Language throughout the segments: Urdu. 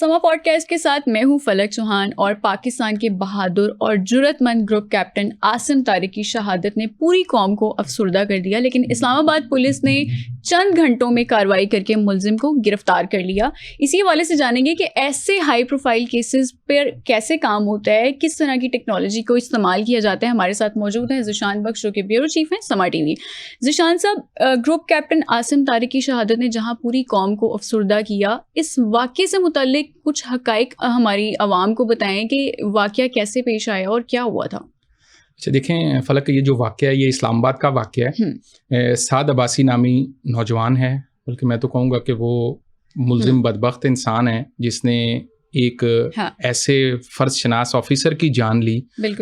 سما پوڈ کاسٹ کے ساتھ میں ہوں فلک چوہان، اور پاکستان کے بہادر اور جرأت مند گروپ کیپٹن عاصم طارق کی شہادت نے پوری قوم کو افسردہ کر دیا، لیکن اسلام آباد پولیس نے چند گھنٹوں میں کارروائی کر کے ملزم کو گرفتار کر لیا۔ اسی حوالے سے جانیں گے کہ ایسے ہائی پروفائل کیسز پر کیسے کام ہوتا ہے، کس طرح کی ٹیکنالوجی کو استعمال کیا جاتا ہے۔ ہمارے ساتھ موجود ہیں ذیشان بخش جو کہ بیورو چیف ہیں سما ٹی وی۔ ذیشان صاحب، گروپ کیپٹن عاصم طارق کی شہادت نے جہاں پوری قوم کو افسردہ کیا، اس واقعے سے متعلق کچھ حقائق ہماری عوام کو بتائیں کہ واقعہ کیسے پیش آیا اور کیا ہوا تھا۔ اچھا دیکھیں فلک، یہ جو واقعہ ہے یہ اسلام آباد کا واقعہ ہے۔ سعد عباسی نامی نوجوان ہے، بلکہ میں تو کہوں گا کہ وہ ملزم بدبخت انسان ہے جس نے ایک ایسے فرض شناس آفیسر کی جان لی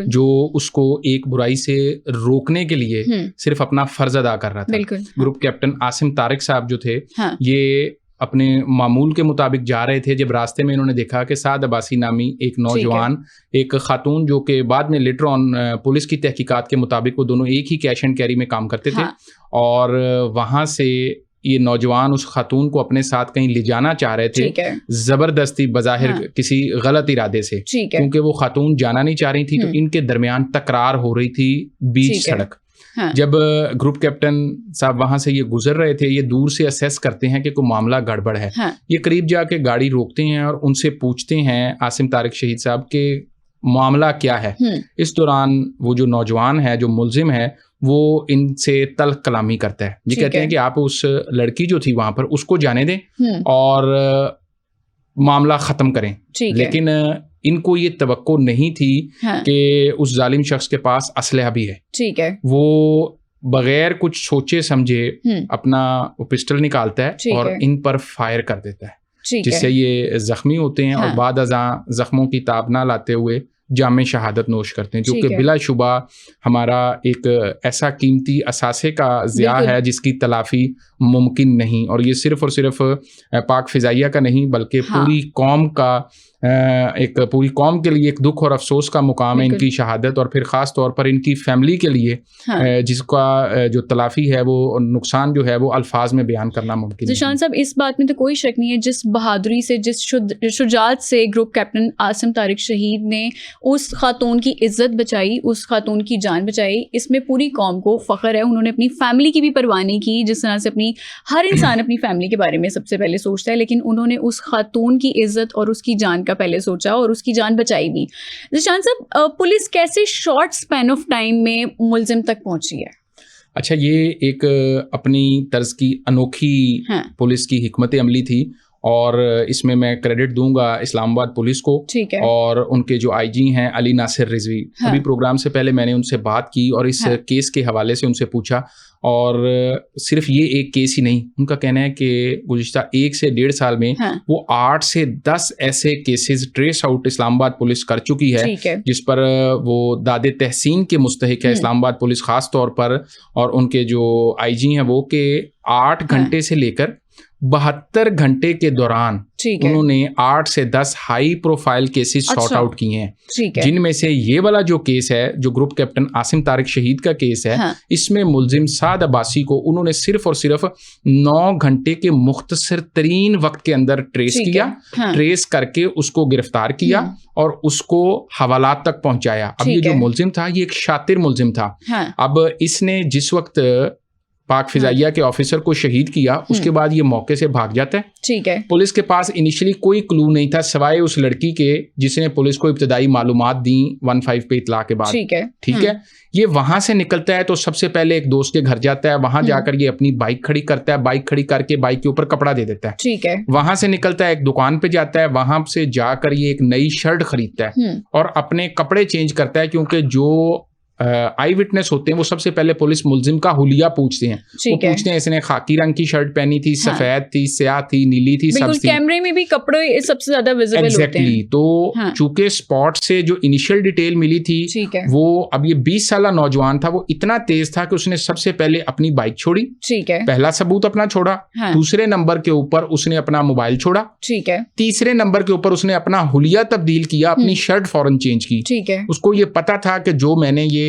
جو اس کو ایک برائی سے روکنے کے لیے صرف اپنا فرض ادا کر رہا تھا۔ گروپ کیپٹن عاصم طارق صاحب جو تھے یہ اپنے معمول کے مطابق جا رہے تھے، جب راستے میں انہوں نے دیکھا کہ سعد عباسی نامی ایک نوجوان، ایک خاتون جو کہ بعد میں لیٹر آن پولیس کی تحقیقات کے مطابق وہ دونوں ایک ہی کیش اینڈ کیری میں کام کرتے تھے، اور وہاں سے یہ نوجوان اس خاتون کو اپنے ساتھ کہیں لے جانا چاہ رہے تھے زبردستی، بظاہر کسی غلط ارادے سے، کیونکہ وہ خاتون جانا نہیں چاہ رہی تھی، تو ان کے درمیان تکرار ہو رہی تھی بیچ سڑک۔ جب گروپ کیپٹن صاحب وہاں سے یہ گزر رہے تھے، یہ دور سے اسیس کرتے ہیں کہ کوئی معاملہ گڑبڑ ہے، یہ قریب جا کے گاڑی روکتے ہیں اور ان سے پوچھتے ہیں عاصم طارق شہید صاحب کہ معاملہ کیا ہے۔ اس دوران وہ جو نوجوان ہے، جو ملزم ہے، وہ ان سے تلخ کلامی کرتا ہے۔ یہ کہتے ہیں کہ آپ اس لڑکی جو تھی وہاں پر اس کو جانے دیں اور معاملہ ختم کریں، لیکن ان کو یہ توقع نہیں تھی کہ اس ظالم شخص کے پاس اسلحہ بھی ہے۔ وہ بغیر کچھ سوچے سمجھے اپنا پسٹل نکالتا ہے اور ان پر فائر کر دیتا ہے، جس سے یہ زخمی ہوتے ہیں اور بعد ازاں زخموں کی تاب نہ لاتے ہوئے جامِ شہادت نوش کرتے ہیں، جو کہ بلا شبہ ہمارا ایک ایسا قیمتی اثاثے کا ضیاع ہے جس کی تلافی ممکن نہیں۔ اور یہ صرف اور صرف پاک فضائیہ کا نہیں بلکہ پوری قوم کا، ایک پوری قوم کے لیے ایک دکھ اور افسوس کا مقام ہے ان کی شہادت، اور پھر خاص طور پر ان کی فیملی کے لیے جس کا جو تلافی ہے، وہ نقصان جو ہے وہ الفاظ میں بیان کرنا ممکن نہیں۔ ذیشان صاحب، اس بات میں تو کوئی شک نہیں ہے، جس بہادری سے، جس شجاعت سے گروپ کیپٹن عاصم طارق شہید نے اس خاتون کی عزت بچائی، اس خاتون کی جان بچائی، اس میں پوری قوم کو فخر ہے۔ انہوں نے اپنی فیملی کی بھی پرواہ نہیں کی، جس طرح سے ہر انسان اپنی فیملی کے بارے میں سب سے پہلے سوچتا ہے، لیکن انہوں نے اس خاتون کی عزت اور اس کی جان کا پہلے سوچا اور اس کی جان بچائی بھی۔ ذیشان صاحب، پولیس کیسے شارٹ سپین آف ٹائم میں ملزم تک پہنچی ہے؟ اچھا، یہ ایک اپنی طرز کی انوکھی پولیس کی حکمت عملی تھی، اور اس میں کریڈٹ دوں گا اسلام آباد پولیس کو اور ان کے جو آئی جی ہیں علی ناصر رضوی۔ ابھی پروگرام سے پہلے میں نے ان سے بات کی اور اس کیس کے حوالے سے ان سے پوچھا، اور صرف یہ ایک کیس ہی نہیں، ان کا کہنا ہے کہ گزشتہ 1 سے 1.5 سال میں وہ 8 سے 10 ایسے کیسز ٹریس آؤٹ اسلام آباد پولیس کر چکی ہے، جس پر وہ داد تحسین کے مستحق ہے اسلام آباد پولیس خاص طور پر، اور ان کے جو آئی جی ہیں وہ کہ 8 گھنٹے سے لے کر 72 گھنٹے کے دوران انہوں نے 8 سے 10 high profile cases sort out کیے ہیں، جن میں سے یہ والا جو کیس ہے، جو گروپ کیپٹن عاصم طارق شہید کا کیس ہے، اس میں ملزم سعد عباسی کو انہوں نے صرف اور صرف 9 گھنٹے کے مختصر ترین وقت کے اندر ٹریس کیا، ٹریس کر کے اس کو گرفتار کیا اور اس کو حوالات تک پہنچایا۔ اب یہ جو ملزم تھا یہ ایک شاطر ملزم تھا۔ اب اس نے جس وقت پاک فضائیہ کے آفیسر کو شہید کیا، اس کے بعد یہ موقع سے بھاگ جاتا ہے۔ پولیس کے پاس انیشلی کوئی کلو نہیں تھا سوائے اس لڑکی کے جس نے پولیس کو ابتدائی معلومات دیں 15 پہ اطلاع کے بعد، ٹھیک ہے۔ یہ وہاں سے نکلتا ہے تو سب سے پہلے ایک دوست کے گھر جاتا ہے، وہاں جا کر یہ اپنی بائک کھڑی کرتا ہے، بائک کھڑی کر کے بائک کے اوپر کپڑا دے دیتا ہے، وہاں سے نکلتا ہے ایک دکان پہ جاتا ہے، وہاں سے جا کر یہ ایک نئی شرٹ خریدتا ہے اور اپنے کپڑے چینج کرتا ہے، کیونکہ جو آئی وٹنس ہوتے ہیں وہ سب سے پہلے پولیس ملزم کا حلیہ پوچھتے ہیں، وہ پوچھتے ہیں اس نے خاکی رنگ کی شرٹ پہنی تھی، سفید تھی، سیاہ تھی، نیلی تھی، سبز تھی، کیمرے میں بھی کپڑے سب سے زیادہ ویزیبل ہوتے ہیں۔ تو چونکہ اسپاٹ سے جو انیشیل ڈیٹیل ملی تھی وہ، اب یہ 20 سالہ نوجوان تھا، وہ اتنا تیز تھا کہ اس نے سب سے پہلے اپنی بائک چھوڑی، پہلا ثبوت اپنا چھوڑا، دوسرے نمبر کے اوپر اس نے اپنا موبائل چھوڑا، تیسرے نمبر کے اوپر اس نے اپنا حلیہ تبدیل کیا، اپنی شرٹ فوراً چینج کی۔ اس کو یہ پتا تھا کہ جو میں نے یہ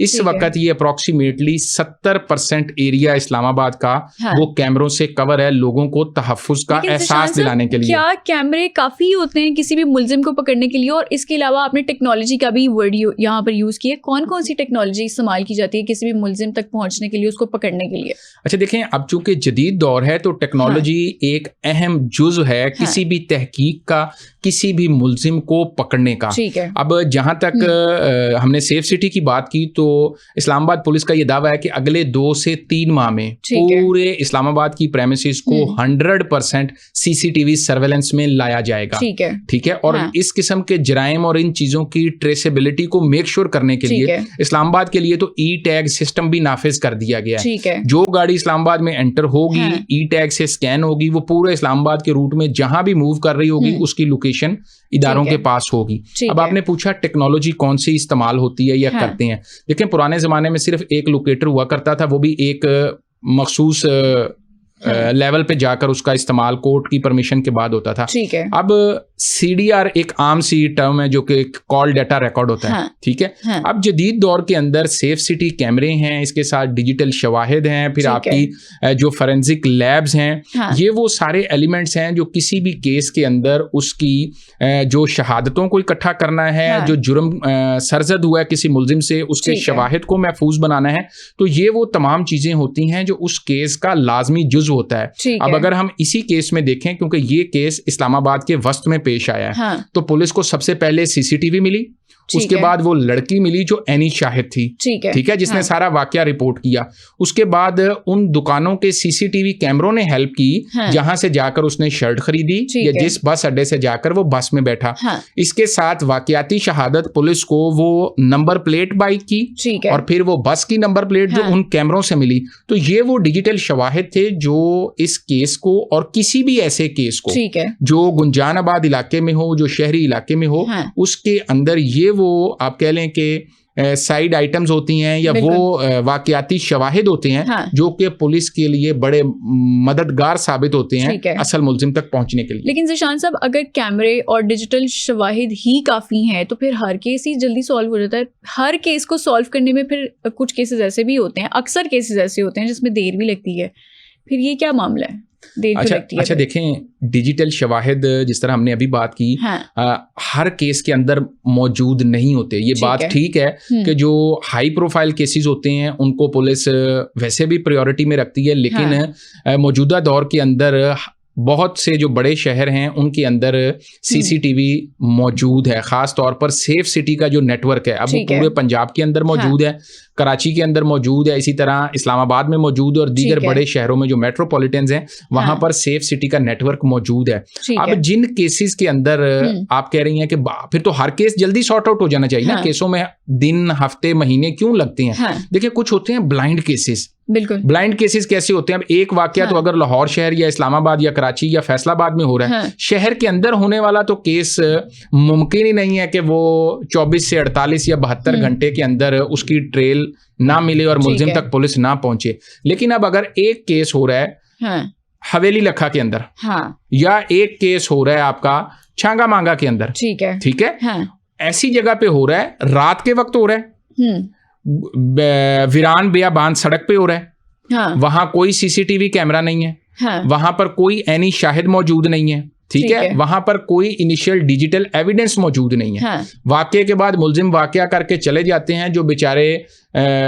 اس وقت یہ اپروکسیمیٹلی 70% ایریا اسلام آباد کا وہ کیمروں سے کور ہے لوگوں کو تحفظ کا احساس دلانے کے لیے. کیا کیمرے کافی ہوتے ہیں کسی بھی ملزم کو پکڑنے کے لیے؟ اور اس کے علاوہ آپ نے ٹیکنالوجی کا بھی ورڈ یہاں پر یوز کیا, کون کون سی ٹیکنالوجی استعمال کی جاتی ہے کسی بھی ملزم تک پہنچنے کے لیے, اس کو پکڑنے کے لیے؟ اچھا دیکھیں, اب چونکہ جدید دور ہے تو ٹیکنالوجی ایک اہم جزو ہے کسی بھی تحقیق کا, کسی بھی ملزم کو پکڑنے کا. اب جہاں تک ہم نے سیف سٹی کی بات کی تو اسلام آباد پولیس کا یہ دعویٰ ہے کہ اگلے 2 سے 3 ماہ میں پورے اسلام آباد کی پریمیسز کو 100% CCTV سرویلنس میں لایا جائے گا. ٹھیک ہے, اور اس قسم کے جرائم اور ان چیزوں کی ٹریسیبلٹی کو میک شور کرنے کے لیے اسلام آباد کے لیے تو ای ٹیگ سسٹم بھی نافذ کر دیا گیا ہے. جو گاڑی اسلام آباد میں انٹر ہوگی ای ٹیگ سے اسکین ہوگی, وہ پورے اسلام آباد کے روٹ میں جہاں بھی موو کر رہی ہوگی اس کی لوکیشن اداروں کے پاس ہوگی. اب آپ نے پوچھا ٹیکنالوجی کون سی استعمال ہوتی ہے یا کرتے ہیں. دیکھیں پرانے زمانے میں صرف ایک لوکیٹر ہوا کرتا تھا, وہ بھی ایک مخصوص لیول پہ جا کر اس کا استعمال کورٹ کی پرمیشن کے بعد ہوتا تھا. اب CDR ایک عام سی ٹرم ہے جو کہ کال ڈیٹا ریکارڈ ہوتا ہے. ٹھیک ہے, اب جدید دور کے اندر سیف سٹی کیمرے ہیں, اس کے ساتھ ڈیجیٹل شواہد ہیں, پھر آپ کی جو فورینزک لیبز ہیں, یہ وہ سارے ایلیمنٹس ہیں جو کسی بھی کیس کے اندر اس کی جو شہادتوں کو اکٹھا کرنا ہے, جو جرم سرزد ہوا ہے کسی ملزم سے اس کے شواہد کو محفوظ بنانا ہے, تو یہ وہ تمام چیزیں ہوتی ہیں جو اس کیس کا لازمی جزو ہوتا ہے. اب اگر ہم اسی کیس میں دیکھیں, کیونکہ یہ کیس اسلام آباد کے وسط میں پیش آیا ہے, تو پولیس کو سب سے پہلے CCTV ملی, اس کے بعد وہ لڑکی ملی جو اینی شاہد تھی. ٹھیک ہے, جس نے سارا واقعہ رپورٹ کیا. اس کے بعد ان دکانوں کے CCTV کیمروں نے ہیلپ کی جہاں سے جا کر اس نے شرٹ خریدی یا جس بس اڈے سے جا کر وہ بس میں بیٹھا. اس کے ساتھ واقعاتی شہادت پولیس کو وہ نمبر پلیٹ بائک کی اور پھر وہ بس کی نمبر پلیٹ جو ان کیمروں سے ملی. تو یہ وہ ڈیجیٹل شواہد تھے جو اس کیس کو اور کسی بھی ایسے کیس کو جو گنجان آباد علاقے میں ہو, جو شہری علاقے میں ہو, اس کے اندر یہ وہ آپ کہہ لیں کہ سائیڈ آئٹمز ہوتی ہیں یا وہ واقعاتی شواہد ہوتے ہیں جو کہ پولیس کے لیے بڑے مددگار ثابت ہوتے ہیں اصل ملزم تک پہنچنے کے لیے. لیکن ذیشان صاحب, اگر کیمرے اور ڈیجیٹل شواہد ہی کافی ہیں تو پھر ہر کیس ہی جلدی سالو ہو جاتا ہے. ہر کیس کو سالو کرنے میں پھر کچھ کیسز ایسے بھی ہوتے ہیں, اکثر کیسز ایسے ہوتے ہیں جس میں دیر بھی لگتی ہے. پھر یہ کیا معاملہ ہے؟ اچھا دیکھیں, ڈیجیٹل شواہد جس طرح ہم نے ابھی بات کی, ہر کیس کے اندر موجود نہیں ہوتے. یہ بات ٹھیک ہے کہ جو ہائی پروفائل کیسز ہوتے ہیں ان کو پولیس ویسے بھی پریورٹی میں رکھتی ہے, لیکن موجودہ دور کے اندر بہت سے جو بڑے شہر ہیں ان کے اندر CCTV موجود ہے. خاص طور پر سیف سٹی کا جو نیٹ ورک ہے اب وہ پورے پنجاب کے اندر موجود ہے, کراچی کے اندر موجود ہے, اسی طرح اسلام آباد میں موجود ہے, اور دیگر بڑے شہروں میں جو میٹروپولیٹنز ہیں وہاں پر سیف سٹی کا نیٹ ورک موجود ہے. اب جن کیسز کے اندر آپ کہہ رہی ہیں کہ پھر تو ہر کیس جلدی سارٹ آؤٹ ہو جانا چاہیے نا, کیسوں میں دن, ہفتے, مہینے کیوں لگتے ہیں؟ دیکھیں کچھ ہوتے ہیں بلائنڈ کیسز. بلائنڈ کیسز کیسے ہوتے ہیں؟ اب ایک واقعہ تو اگر لاہور شہر یا اسلام آباد یا کراچی یا فیصل آباد میں ہو رہا ہے, شہر کے اندر ہونے والا تو کیس ممکن ہی نہیں ہے کہ وہ 24 سے 48 یا 72 گھنٹے کے اندر اس کی ٹریل نہ ملے اور ملزم تک پولیس نہ پہنچے. لیکن اب اگر ایک کیس ہو رہا ہے حویلی لکھا کے اندر, یا ایک کیس ہو رہا ہے آپ کا چھانگا مانگا کے اندر, ٹھیک ہے, ایسی جگہ پہ ہو رہا ہے, رات کے وقت ہو رہا ہے, ویران بیابان سڑک پہ ہو رہا ہے, وہاں کوئی CCTV کیمرہ نہیں ہے, وہاں پر کوئی عینی شاہد موجود نہیں ہے, ٹھیک ہے, وہاں پر کوئی انیشیل ڈیجیٹل ایویڈنس موجود نہیں ہے. واقعے کے بعد ملزم واقعہ کر کے چلے جاتے ہیں, جو بیچارے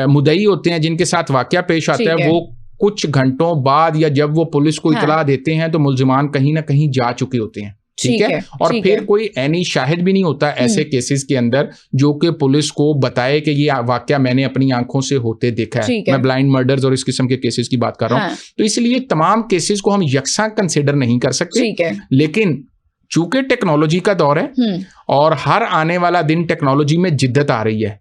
مدعی ہوتے ہیں جن کے ساتھ واقعہ پیش آتا ہے وہ کچھ گھنٹوں بعد یا جب وہ پولیس کو اطلاع دیتے ہیں تو ملزمان کہیں نہ کہیں جا چکے ہوتے ہیں. ٹھیک ہے, اور پھر کوئی عینی شاہد بھی نہیں ہوتا ایسے کیسز کے اندر جو کہ پولیس کو بتائے کہ یہ واقعہ میں نے اپنی آنکھوں سے ہوتے دیکھا ہے. میں بلائنڈ مرڈرز اور اس قسم کے کیسز کی بات کر رہا ہوں. تو اس لیے تمام کیسز کو ہم یکساں کنسیڈر نہیں کر سکتے, لیکن چونکہ ٹیکنالوجی کا دور ہے اور ہر آنے والا دن ٹیکنالوجی میں جدت آ رہی ہے,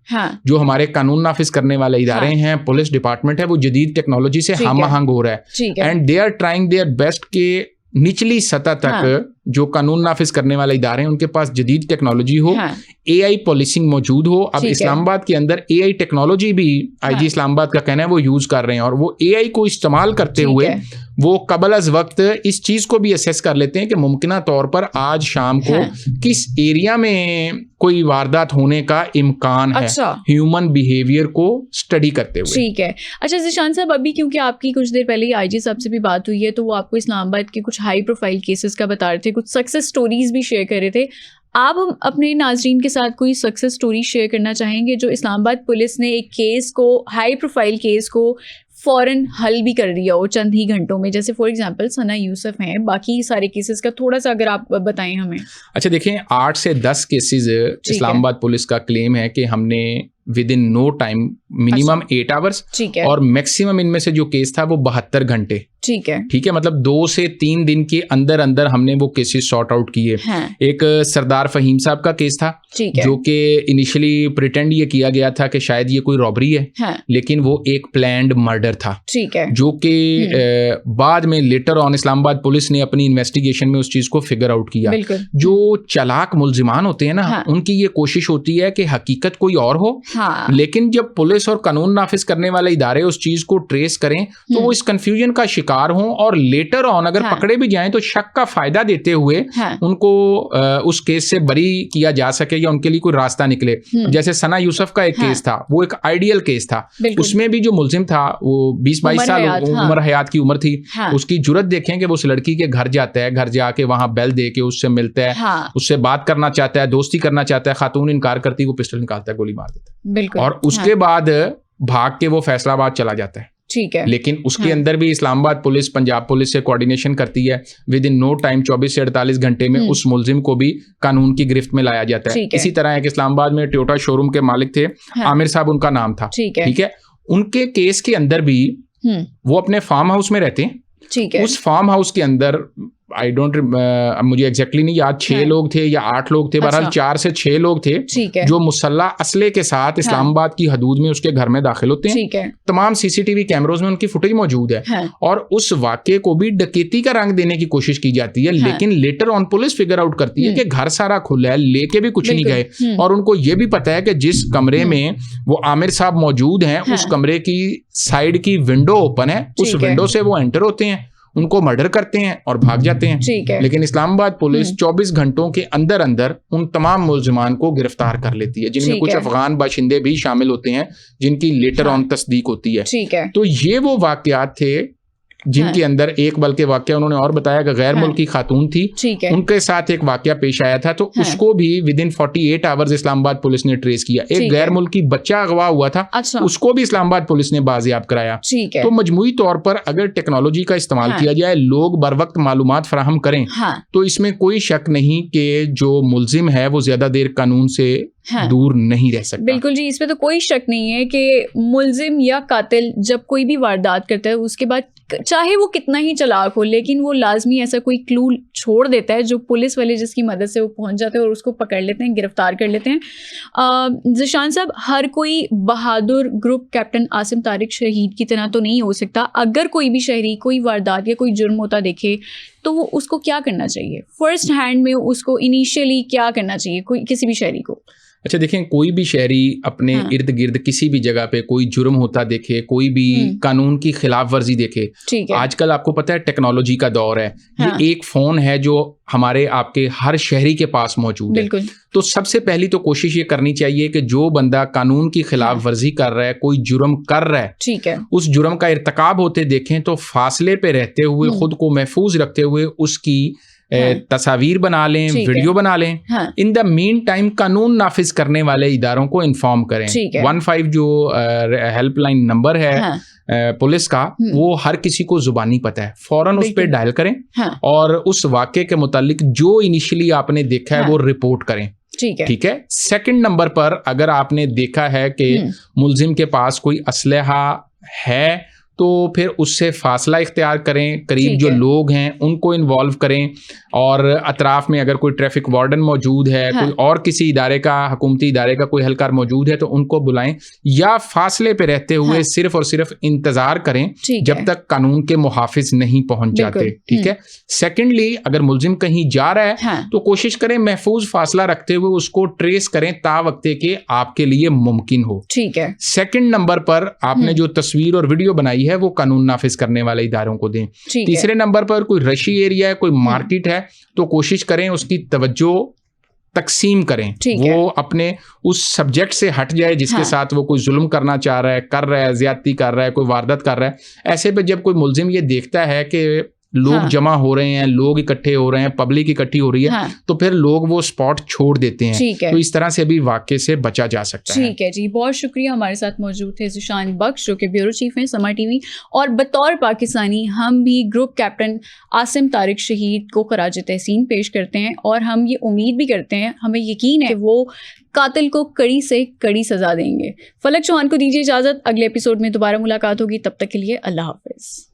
جو ہمارے قانون نافذ کرنے والے ادارے ہیں, پولیس ڈپارٹمنٹ ہے, وہ جدید ٹیکنالوجی سے ہم آہنگ ہو رہا ہے, and they are trying their best کہ نچلی سطح تک جو قانون نافذ کرنے والے ادارے ہیں ان کے پاس جدید ٹیکنالوجی ہو, AI پولیسنگ موجود ہو. اب اسلام آباد کے اندر AI ٹیکنالوجی بھی IG اسلام آباد کا کہنا ہے وہ یوز کر رہے ہیں, اور وہ AI کو استعمال کرتے ہوئے وہ قبل از وقت اس چیز کو بھی اسیس کر لیتے ہیں کہ ممکنہ طور پر آج شام کو کس ایریا میں کوئی واردات ہونے کا امکان ہے, ہیومن بیہیویئر کو اسٹڈی کرتے ہوئے. ٹھیک ہے. اچھا ذیشان صاحب, ابھی کیونکہ آپ کی کچھ دیر پہلے ہی آئی جی صاحب سے بھی بات ہوئی ہے, تو وہ آپ کو اسلام آباد کے کچھ ہائی پروفائل کیسز کا بتا رہے تھے, کچھ سکسیس سٹوریز بھی شیئر کر رہے تھے. آپ اپنے ناظرین کے ساتھ کوئی سکسیس سٹوری شیئر کرنا چاہیں گے جو اسلام آباد پولیس نے ایک کیس کو, ہائی پروفائل کیس کو فوراً حل بھی کر دیا ہو چند ہی گھنٹوں میں, جیسے فار ایگزامپل ثنا یوسف ہیں, باقی سارے کیسز کا تھوڑا سا اگر آپ بتائیں ہمیں. اچھا دیکھیں, 8 سے 10 کیسز اسلام آباد پولیس کا کلیم ہے کہ ہم نے within no time, minimum 8 hours, اور میکسیمم ان میں سے جو کیس تھا وہ 72 گھنٹے. ٹھیک ہے, مطلب 2 سے 3 دن کے اندر اندر ہم نے وہ کیسز سارٹ آؤٹ کیے. ایک سردار فہیم صاحب کا کیس تھا جو کہ انیشلی پریٹینڈ یہ کیا گیا تھا کہ شاید یہ کوئی رابری ہے, لیکن وہ ایک پلانڈ مرڈر تھا, جو کہ بعد میں لیٹر آن اسلام آباد پولیس نے اپنی انویسٹیگیشن میں اس چیز کو فگر آؤٹ کیا. جو چلاک ملزمان ہوتے ہیں نا, ان کی یہ کوشش ہوتی ہے کہ حقیقت کوئی اور ہو, لیکن جب پولیس اور قانون نافذ کرنے والے ادارے اس چیز کو ٹریس کریں تو وہ اس کنفیوژن کا شکار ہوں, اور لیٹر آن اگر پکڑے بھی جائیں تو شک کا فائدہ دیتے ہوئے ان کو اس کیس سے بری کیا جا سکے یا ان کے لیے کوئی راستہ نکلے. جیسے ثنا یوسف کا ایک کیس تھا, وہ ایک آئیڈیل کیس تھا, اس میں بھی جو ملزم تھا وہ 20-22 سال عمر حیات کی عمر تھی. اس کی جرت دیکھیں کہ وہ اس لڑکی کے گھر جاتا ہے, گھر جا کے وہاں بیل دے کے اس سے ملتا ہے, اس سے بات کرنا چاہتا ہے, دوستی کرنا چاہتا ہے, خاتون انکار کرتی, وہ پسٹل نکالتا ہے, گولی مار دیتا ہے, اور اس کے بعد بھاگ کے وہ فیصلہ آباد چلا جاتا ہے. لیکن اس کے اندر بھی اسلام آباد پولیس پنجاب پولیس سے کوآرڈینیشن کرتی ہے, ود ان نو ٹائم 24 سے 48 گھنٹے میں اس ملزم کو بھی قانون کی گرفت میں لایا جاتا ہے. اسی طرح ایک اسلام آباد میں ٹویوٹا شو روم کے مالک تھے, عامر صاحب ان کا نام تھا. ٹھیک ہے, ان کے کیس کے اندر بھی وہ اپنے فارم ہاؤس میں رہتے ہیں. اس فارم ہاؤس کے اندر آئی ڈونٹ, مجھے ایگزیکٹلی نہیں یاد, 6 لوگ تھے یا 8 لوگ تھے, بہرحال 4 سے 6 لوگ تھے جو مسلح اسلحے کے ساتھ اسلام آباد کی حدود میں اس کے گھر میں داخل ہوتے ہیں. تمام سی سی ٹی وی کیمروز میں ان کی فوٹیج موجود ہے, اور اس واقعے کو بھی ڈکیتی کا رنگ دینے کی کوشش کی جاتی ہے, لیکن later on police figure out کرتی ہے کہ گھر سارا کھلا ہے, لے کے بھی کچھ نہیں گئے, اور ان کو یہ بھی پتا ہے کہ جس کمرے میں وہ عامر صاحب موجود ہیں اس کمرے کی سائڈ کی ونڈو اوپن ہے, اس ونڈو سے وہ انٹر ہوتے ہیں, ان کو مرڈر کرتے ہیں اور بھاگ جاتے ہیں. لیکن اسلام آباد پولیس 24 گھنٹوں کے اندر اندر ان تمام ملزمان کو گرفتار کر لیتی ہے, جن میں کچھ افغان باشندے بھی شامل ہوتے ہیں جن کی لیٹر آن تصدیق ہوتی ہے. تو یہ وہ واقعات تھے جن کے اندر ایک بلکہ واقعہ انہوں نے اور بتایا کہ غیر ملکی خاتون تھی, ان کے ساتھ ایک واقعہ پیش آیا تھا, تو اس کو بھی ود ان 48 آورز اسلام آباد پولیس نے ٹریس کیا. ایک غیر ملکی بچہ اغوا ہوا تھا, اس کو بھی اسلام آباد پولیس نے بازیاب کرایا. تو مجموعی طور پر اگر ٹیکنالوجی کا استعمال کیا جائے, لوگ بر وقت معلومات فراہم کریں, تو اس میں کوئی شک نہیں کہ جو ملزم ہے وہ زیادہ دیر قانون سے دور نہیں رہ سکتا. بالکل جی, اس پہ تو کوئی شک نہیں ہے کہ ملزم یا قاتل جب کوئی بھی واردات کرتا ہے اس کے بعد چاہے وہ کتنا ہی چلاک ہو, لیکن وہ لازمی ایسا کوئی کلو چھوڑ دیتا ہے جو پولیس والے جس کی مدد سے وہ پہنچ جاتے ہیں اور اس کو پکڑ لیتے ہیں, گرفتار کر لیتے ہیں. ذیشان صاحب, ہر کوئی بہادر گروپ کیپٹن عاصم طارق شہید کی طرح تو نہیں ہو سکتا. اگر کوئی بھی شہری کوئی واردات یا کوئی جرم ہوتا دیکھے تو وہ اس کو کیا کرنا چاہیے, فرسٹ ہینڈ میں اس کو انیشیلی کیا کرنا چاہیے کوئی کسی بھی شہری کو؟ اچھا دیکھیں, کوئی بھی شہری اپنے ارد گرد کسی بھی جگہ پہ کوئی جرم ہوتا دیکھے, کوئی بھی قانون کی خلاف ورزی دیکھے, آج کل آپ کو پتہ ہے ٹیکنالوجی کا دور ہے, یہ ایک فون ہے جو ہمارے آپ کے ہر شہری کے پاس موجود ہے. تو سب سے پہلی تو کوشش یہ کرنی چاہیے کہ جو بندہ قانون کی خلاف ورزی کر رہا ہے, کوئی جرم کر رہا ہے, اس جرم کا ارتکاب ہوتے دیکھیں تو فاصلے پہ رہتے ہوئے, خود کو محفوظ رکھتے ہوئے اس کی تصاویر بنا لیں, ویڈیو بنا لیں. ان دا مین ٹائم قانون نافذ کرنے والے اداروں کو انفارم کریں. 15 جو ہیلپ لائن نمبر ہے پولیس کا, وہ ہر کسی کو زبانی پتہ ہے, فوراً اس پہ ڈائل کریں, اور اس واقعے کے متعلق جو انیشلی آپ نے دیکھا ہے وہ رپورٹ کریں. ٹھیک ہے. سیکنڈ نمبر پر اگر آپ نے دیکھا ہے کہ ملزم کے پاس کوئی اسلحہ ہے تو پھر اس سے فاصلہ اختیار کریں, قریب جو لوگ ہیں ان کو انوالو کریں, اور اطراف میں اگر کوئی ٹریفک وارڈن موجود ہے, کوئی اور کسی ادارے کا, حکومتی ادارے کا کوئی اہلکار موجود ہے تو ان کو بلائیں, یا فاصلے پہ رہتے ہوئے صرف اور صرف انتظار کریں جب تک قانون کے محافظ نہیں پہنچ جاتے. ٹھیک ہے. سیکنڈلی, اگر ملزم کہیں جا رہا ہے تو کوشش کریں محفوظ فاصلہ رکھتے ہوئے اس کو ٹریس کریں تا وقتے کہ آپ کے لیے ممکن ہو. ٹھیک ہے. سیکنڈ نمبر پر آپ نے جو تصویر اور ویڈیو بنائی کارروائی ہے وہ قانون نافذ کرنے والے اداروں کو دیں. تیسرے نمبر پر کوئی رشی ایریا ہے, کوئی مارکیٹ ہے, تو کوشش کریں اس کی توجہ تقسیم کریں, وہ اپنے اس سبجیکٹ سے ہٹ جائے جس کے ساتھ وہ کوئی ظلم کرنا چاہ رہا ہے, کر رہا ہے, زیادتی کر رہا ہے, کوئی واردات کر رہا ہے. ایسے پہ جب کوئی ملزم یہ دیکھتا ہے کہ لوگ جمع ہو رہے ہیں, لوگ اکٹھے ہو رہے ہیں, پبلک اکٹھی ہو رہی ہے, تو پھر لوگ وہ اسپاٹ چھوڑ دیتے ہیں. تو اس طرح سے بھی واقعے سے بچا جا سکتا ہے. ٹھیک ہے جی, بہت شکریہ. ہمارے ساتھ موجود تھے ذیشان بخش جو کہ بیورو چیف ہیں سما ٹی وی, اور بطور پاکستانی ہم بھی گروپ کیپٹن عاصم طارق شہید کو خراج تحسین پیش کرتے ہیں, اور ہم یہ امید بھی کرتے ہیں, ہمیں یقین ہے کہ وہ قاتل کو کڑی سے کڑی سزا دیں گے. فلک چوہان کو دیجیے اجازت, اگلے ایپیسوڈ میں دوبارہ ملاقات ہوگی, تب تک کے لیے اللہ حافظ.